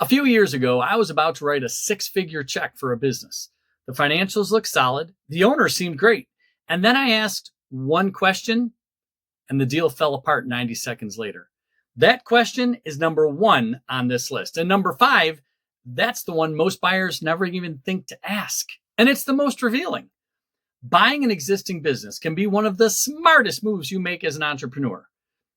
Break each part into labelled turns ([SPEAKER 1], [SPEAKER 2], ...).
[SPEAKER 1] A few years ago, I was about to write a six-figure check for a business. The financials looked solid. The owner seemed great. And then I asked one question, and the deal fell apart 90 seconds later. That question is number one on this list. And number five, that's the one most buyers never even think to ask. And it's the most revealing. Buying an existing business can be one of the smartest moves you make as an entrepreneur.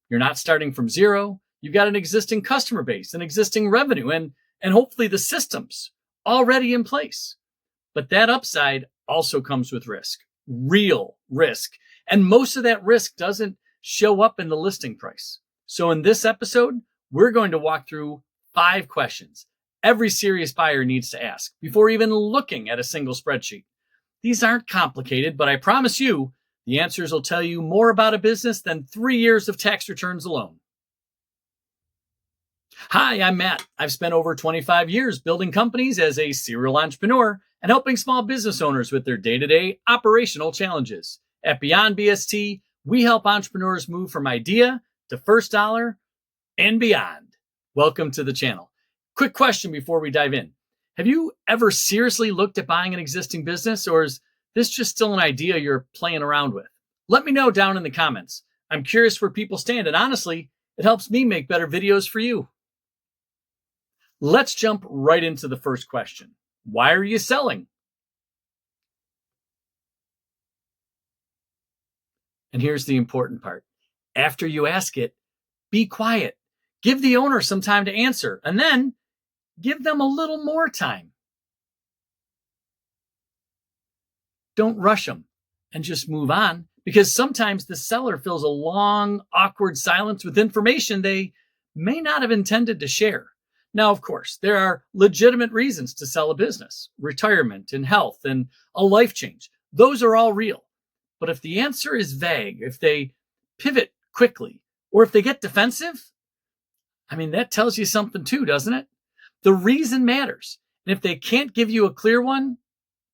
[SPEAKER 1] You're not starting from zero. You've got an existing customer base, an existing revenue, and hopefully the systems already in place. But that upside also comes with risk, real risk. And most of that risk doesn't show up in the listing price. So in this episode, we're going to walk through 5 questions every serious buyer needs to ask before even looking at a single spreadsheet. These aren't complicated, but I promise you, the answers will tell you more about a business than 3 years of tax returns alone. Hi, I'm Matt. I've spent over 25 years building companies as a serial entrepreneur and helping small business owners with their day-to-day operational challenges. At Beyond BST, we help entrepreneurs move from idea to first dollar and beyond. Welcome to the channel. Quick question before we dive in. Have you ever seriously looked at buying an existing business, or is this just still an idea you're playing around with? Let me know down in the comments. I'm curious where people stand, and honestly, it helps me make better videos for you. Let's jump right into the first question. Why are you selling? And here's the important part. After you ask it, be quiet. Give the owner some time to answer, and then give them a little more time. Don't rush them and just move on, because sometimes the seller fills a long, awkward silence with information they may not have intended to share. Now, of course, there are legitimate reasons to sell a business, retirement and health and a life change. Those are all real. But if the answer is vague, if they pivot quickly, or if they get defensive, that tells you something too, doesn't it? The reason matters. And if they can't give you a clear one,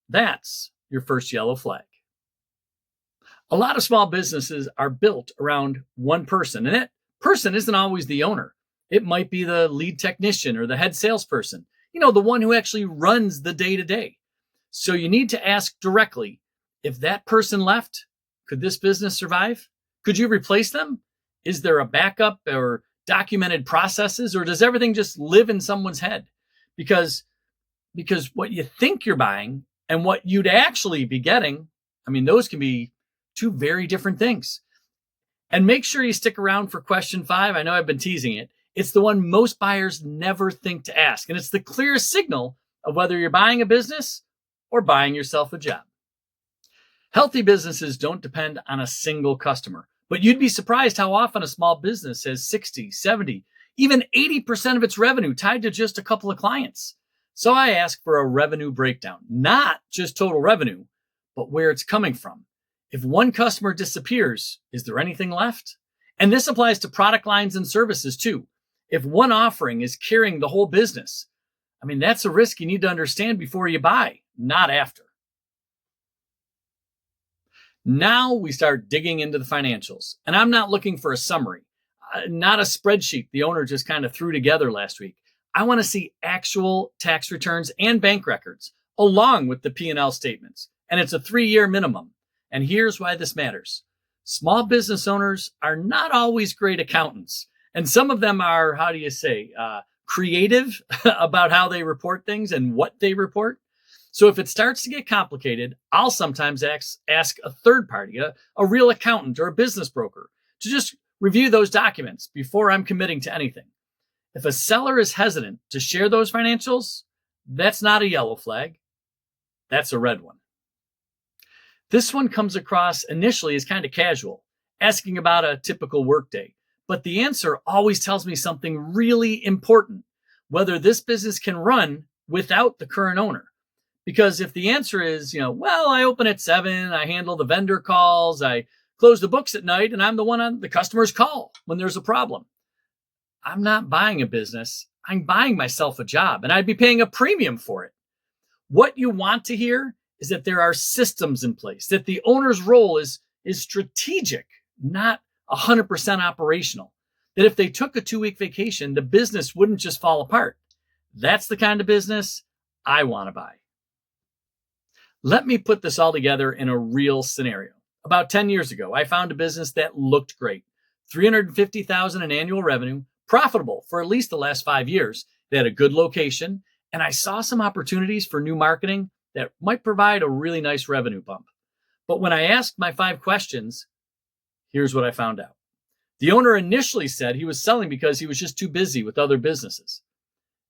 [SPEAKER 1] that's your first yellow flag. A lot of small businesses are built around one person, and that person isn't always the owner. It might be the lead technician or the head salesperson, the one who actually runs the day-to-day. So you need to ask directly, if that person left, could this business survive? Could you replace them? Is there a backup or documented processes, or does everything just live in someone's head? Because what you think you're buying and what you'd actually be getting, those can be two very different things. And make sure you stick around for question 5. I know I've been teasing it. It's the one most buyers never think to ask. And it's the clearest signal of whether you're buying a business or buying yourself a job. Healthy businesses don't depend on a single customer, but you'd be surprised how often a small business has 60, 70, even 80% of its revenue tied to just a couple of clients. So I ask for a revenue breakdown, not just total revenue, but where it's coming from. If one customer disappears, is there anything left? And this applies to product lines and services too. If one offering is carrying the whole business, that's a risk you need to understand before you buy, not after. Now we start digging into the financials, and I'm not looking for a summary, not a spreadsheet the owner just kind of threw together last week. I want to see actual tax returns and bank records along with the P&L statements, and it's a 3-year minimum. And here's why this matters. Small business owners are not always great accountants, and some of them are, creative about how they report things and what they report. So if it starts to get complicated, I'll sometimes ask a third party, a real accountant or a business broker, to just review those documents before I'm committing to anything. If a seller is hesitant to share those financials, that's not a yellow flag. That's a red one. This one comes across initially as kind of casual, asking about a typical workday. But the answer always tells me something really important, whether this business can run without the current owner. Because if the answer is, I open at 7, I handle the vendor calls, I close the books at night, and I'm the one on the customer's call when there's a problem, I'm not buying a business. I'm buying myself a job, and I'd be paying a premium for it. What you want to hear is that there are systems in place, that the owner's role is strategic, not 100% operational. That if they took a 2-week vacation, the business wouldn't just fall apart. That's the kind of business I want to buy. Let me put this all together in a real scenario. About 10 years ago, I found a business that looked great. 350,000 in annual revenue, profitable for at least the last 5 years. They had a good location, and I saw some opportunities for new marketing that might provide a really nice revenue bump. But when I asked my 5 questions, here's what I found out. The owner initially said he was selling because he was just too busy with other businesses.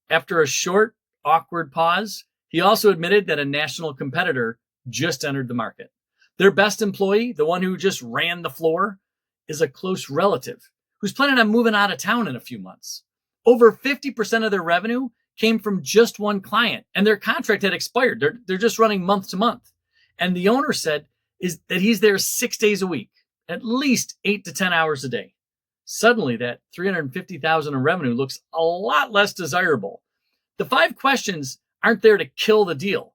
[SPEAKER 1] After a short, awkward pause, he also admitted that a national competitor just entered the market. Their best employee, the one who just ran the floor, is a close relative who's planning on moving out of town in a few months. Over 50% of their revenue came from just one client, and their contract had expired. They're just running month to month. And the owner said is that he's there 6 days a week, at least 8 to 10 hours a day. Suddenly, that 350,000 in revenue looks a lot less desirable. The 5 questions aren't there to kill the deal,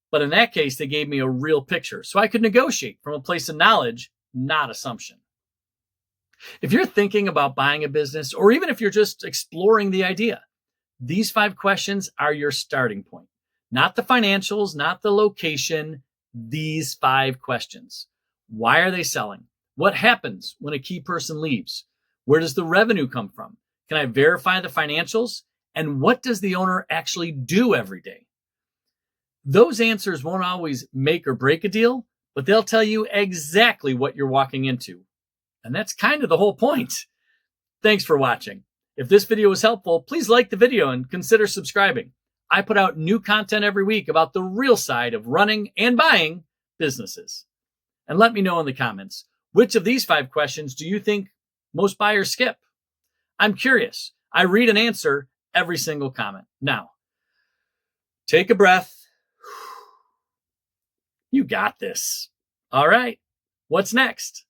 [SPEAKER 1] but in that case, they gave me a real picture, so I could negotiate from a place of knowledge, not assumption. If you're thinking about buying a business, or even if you're just exploring the idea, these 5 questions are your starting point. Not the financials, not the location, these 5 questions. Why are they selling? What happens when a key person leaves? Where does the revenue come from? Can I verify the financials? And what does the owner actually do every day? Those answers won't always make or break a deal, but they'll tell you exactly what you're walking into. And that's kind of the whole point. Thanks for watching. If this video was helpful, please like the video and consider subscribing. I put out new content every week about the real side of running and buying businesses. And let me know in the comments, which of these 5 questions do you think most buyers skip? I'm curious. I read and answer every single comment. Now, take a breath. You got this. All right. What's next?